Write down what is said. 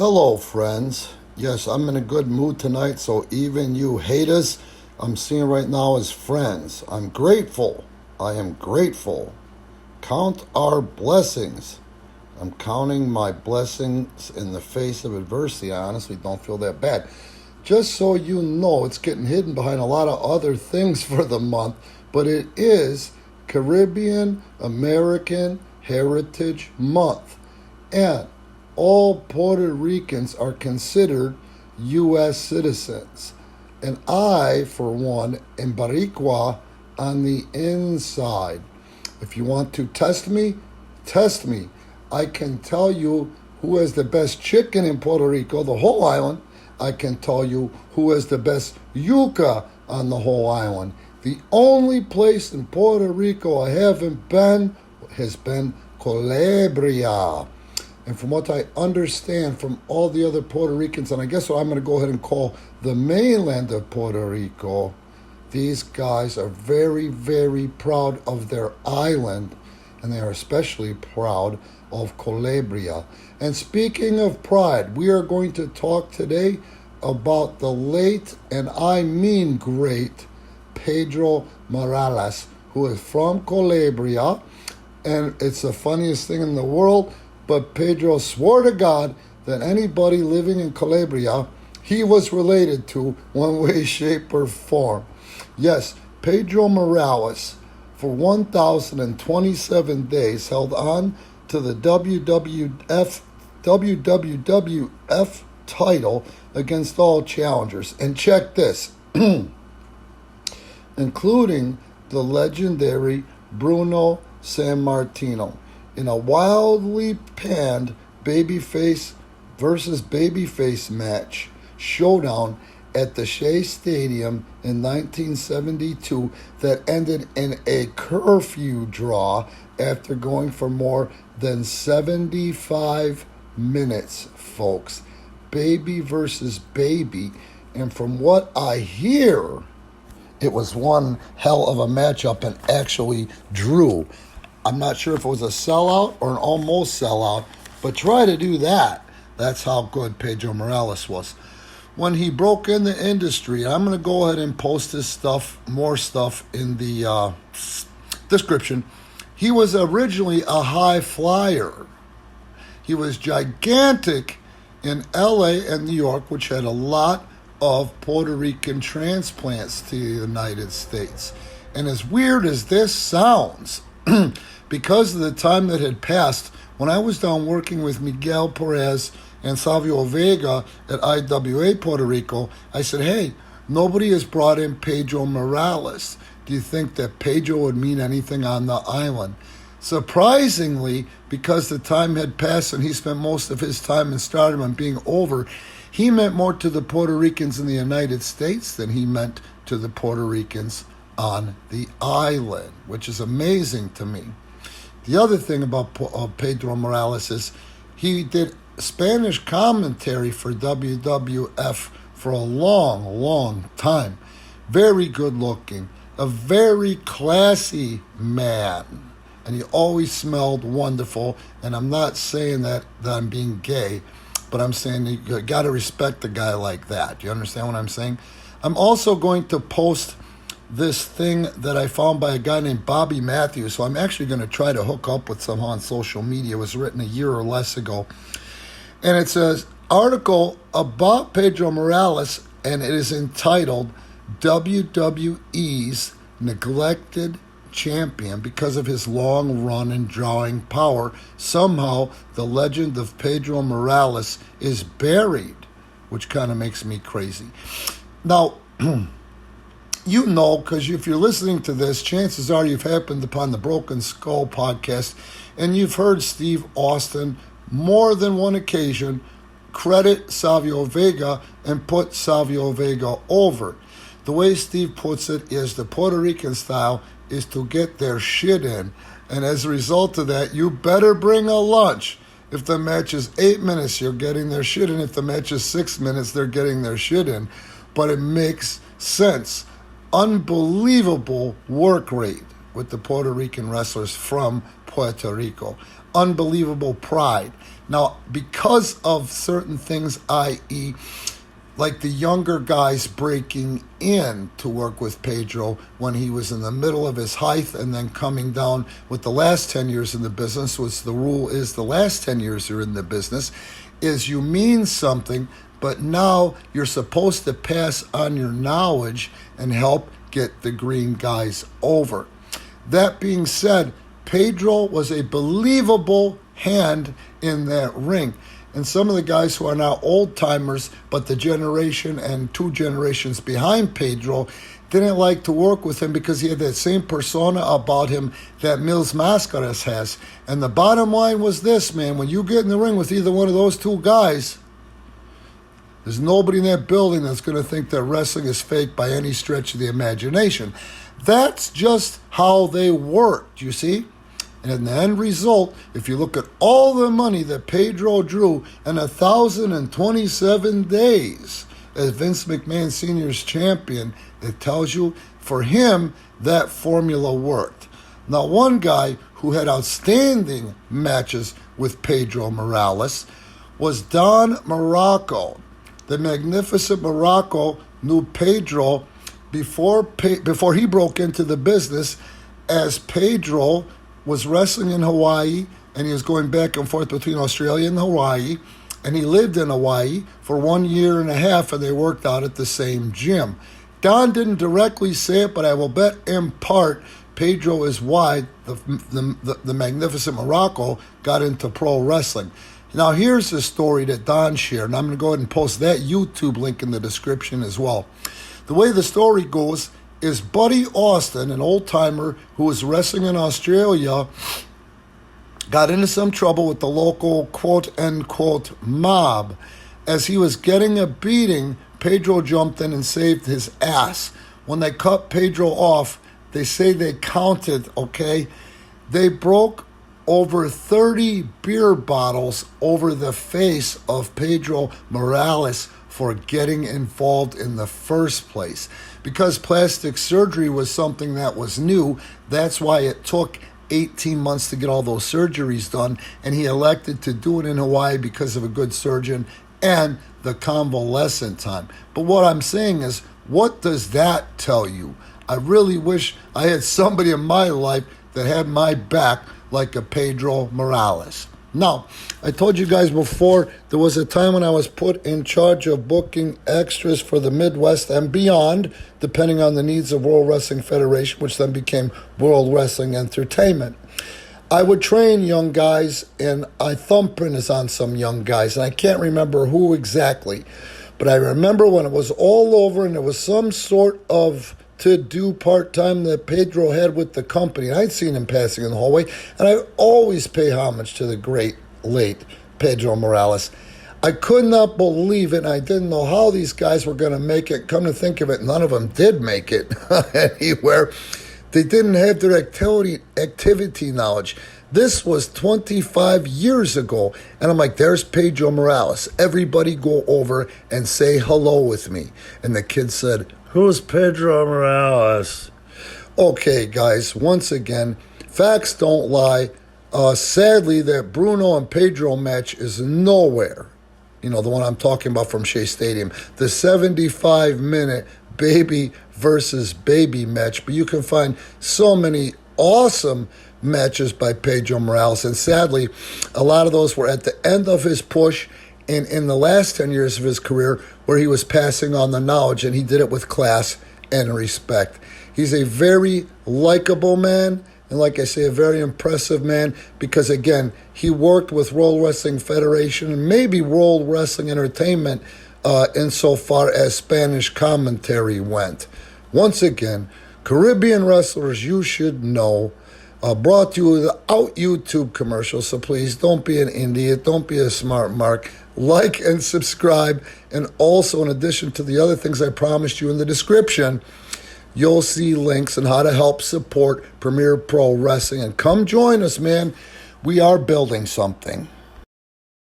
Hello, friends. Yes, I'm in a good mood tonight, so even you haters, I'm seeing right now as friends. I'm grateful. I am grateful. Count our blessings. I'm counting my blessings in the face of adversity. I honestly don't feel that bad. Just so you know, it's getting hidden behind a lot of other things for the month, but it is Caribbean American Heritage Month. And all Puerto Ricans are considered U.S. citizens. And I, for one, am Boricua on the inside. If you want to test me, test me. I can tell you who has the best chicken in Puerto Rico, the whole island. I can tell you who has the best yuca on the whole island. The only place in Puerto Rico I haven't been has been Culebria. And from what I understand from all the other Puerto Ricans, and I guess what I'm going to go ahead and call the mainland of Puerto Rico, these guys are very, very proud of their island, and they are especially proud of Culebria. And speaking of pride, we are going to talk today about the late, and I mean great, Pedro Morales, who is from Culebria. And it's the funniest thing in the world, but Pedro swore to God that anybody living in Culebria, he was related to one way, shape, or form. Yes, Pedro Morales, for 1,027 days, held on to the WWF title against all challengers. And check this, including the legendary Bruno Sammartino, in a wildly panned babyface versus babyface match showdown at the Shea Stadium in 1972 that ended in a curfew draw after going for more than 75 minutes, folks. Baby versus baby. And from what I hear, it was one hell of a matchup and actually drew. I'm not sure if it was a sellout or an almost sellout, but try to do that. That's how good Pedro Morales was. When he broke in the industry, I'm going to go ahead and post this stuff, more stuff in the description. He was originally a high flyer. He was gigantic in LA and New York, which had a lot of Puerto Rican transplants to the United States. And as weird as this sounds, because of the time that had passed, when I was down working with Miguel Perez and Savio Vega at IWA Puerto Rico, I said, hey, nobody has brought in Pedro Morales. Do you think that Pedro would mean anything on the island? Surprisingly, because the time had passed and he spent most of his time in stardom and being over, he meant more to the Puerto Ricans in the United States than he meant to the Puerto Ricans on the island, which is amazing to me. The other thing about Pedro Morales is he did Spanish commentary for WWF for a long, long time. Very good looking, a very classy man, and he always smelled wonderful. And I'm not saying that I'm being gay, but I'm saying you got to respect a guy like that. You understand what I'm saying? I'm also going to post this thing that I found by a guy named Bobby Matthews. So I'm actually going to try to hook up with somehow on social media. It was written a year or less ago. And it's an article about Pedro Morales, and it is entitled WWE's Neglected Champion because of his long run and drawing power. Somehow the legend of Pedro Morales is buried, which kind of makes me crazy. Now, you know, because if you're listening to this, chances are you've happened upon the Broken Skull podcast, and you've heard Steve Austin more than one occasion credit Savio Vega and put Savio Vega over. The way Steve puts it is the Puerto Rican style is to get their shit in, and as a result of that, you better bring a lunch. If the match is 8 minutes, you're getting their shit in. If the match is 6 minutes, they're getting their shit in. But it makes sense. Unbelievable work rate with the Puerto Rican wrestlers from Puerto Rico. unbelievable pride. Now, because of certain things, i.e., like the younger guys breaking in to work with Pedro when he was in the middle of his height and then coming down with the last 10 years in the business, which the rule is the last 10 years you're in the business, is you mean something, but now you're supposed to pass on your knowledge and help get the green guys over. That being said, Pedro was a believable hand in that ring. And some of the guys who are now old-timers, but the generation and 2 generations behind Pedro, didn't like to work with him because he had that same persona about him that Mils Mascaras has. And the bottom line was this, man, when you get in the ring with either one of those 2 guys, there's nobody in that building that's going to think that wrestling is fake by any stretch of the imagination. That's just how they worked, you see? And in the end result, if you look at all the money that Pedro drew in 1,027 days as Vince McMahon Sr.'s champion, it tells you for him that formula worked. Now, one guy who had outstanding matches with Pedro Morales was Don Morocco. The magnificent Morocco knew Pedro before he broke into the business, as Pedro was wrestling in Hawaii, and he was going back and forth between Australia and Hawaii, and he lived in Hawaii for 1.5 years, and they worked out at the same gym. Don didn't directly say it, but I will bet in part Pedro is why the magnificent Morocco got into pro wrestling. Now here's the story that Don shared, and I'm going to go ahead and post that YouTube link in the description as well. The way the story goes is Buddy Austin, an old-timer who was wrestling in Australia, got into some trouble with the local quote-unquote mob. As he was getting a beating, Pedro jumped in and saved his ass. When they cut Pedro off, they say they counted, okay? They broke over 30 beer bottles over the face of Pedro Morales for getting involved in the first place. Because plastic surgery was something that was new, that's why it took 18 months to get all those surgeries done, and he elected to do it in Hawaii because of a good surgeon and the convalescent time. But what I'm saying is, what does that tell you? I really wish I had somebody in my life that had my back like a Pedro Morales. Now, I told you guys before, there was a time when I was put in charge of booking extras for the Midwest and beyond, depending on the needs of World Wrestling Federation, which then became World Wrestling Entertainment. I would train young guys, and I thumbprint is on some young guys, and I can't remember who exactly, but I remember when it was all over and there was some sort of to do part-time that Pedro had with the company. I'd seen him passing in the hallway, and I always pay homage to the great, late Pedro Morales. I could not believe it, and I didn't know how these guys were going to make it. Come to think of it, none of them did make it anywhere. They didn't have their activity knowledge. This was 25 years ago, and I'm like, there's Pedro Morales. Everybody go over and say hello with me. And the kid said, "Who's Pedro Morales?" Okay, guys, once again, facts don't lie. Sadly, that Bruno and Pedro match is nowhere. You know, the one I'm talking about from Shea Stadium. The 75-minute baby versus baby match. But you can find so many awesome matches by Pedro Morales. And sadly, a lot of those were at the end of his push and in the last 10 years of his career, where he was passing on the knowledge, and he did it with class and respect. He's a very likable man, and like I say, a very impressive man, because again, he worked with World Wrestling Federation and maybe World Wrestling Entertainment insofar as Spanish commentary went. Once again, Caribbean wrestlers you should know, brought to you without YouTube commercials, so please don't be an idiot, don't be a smart mark. Like and subscribe, and also in addition to the other things I promised you in the description, you'll see links on how to help support Premier Pro Wrestling. And come join us, man. We are building something.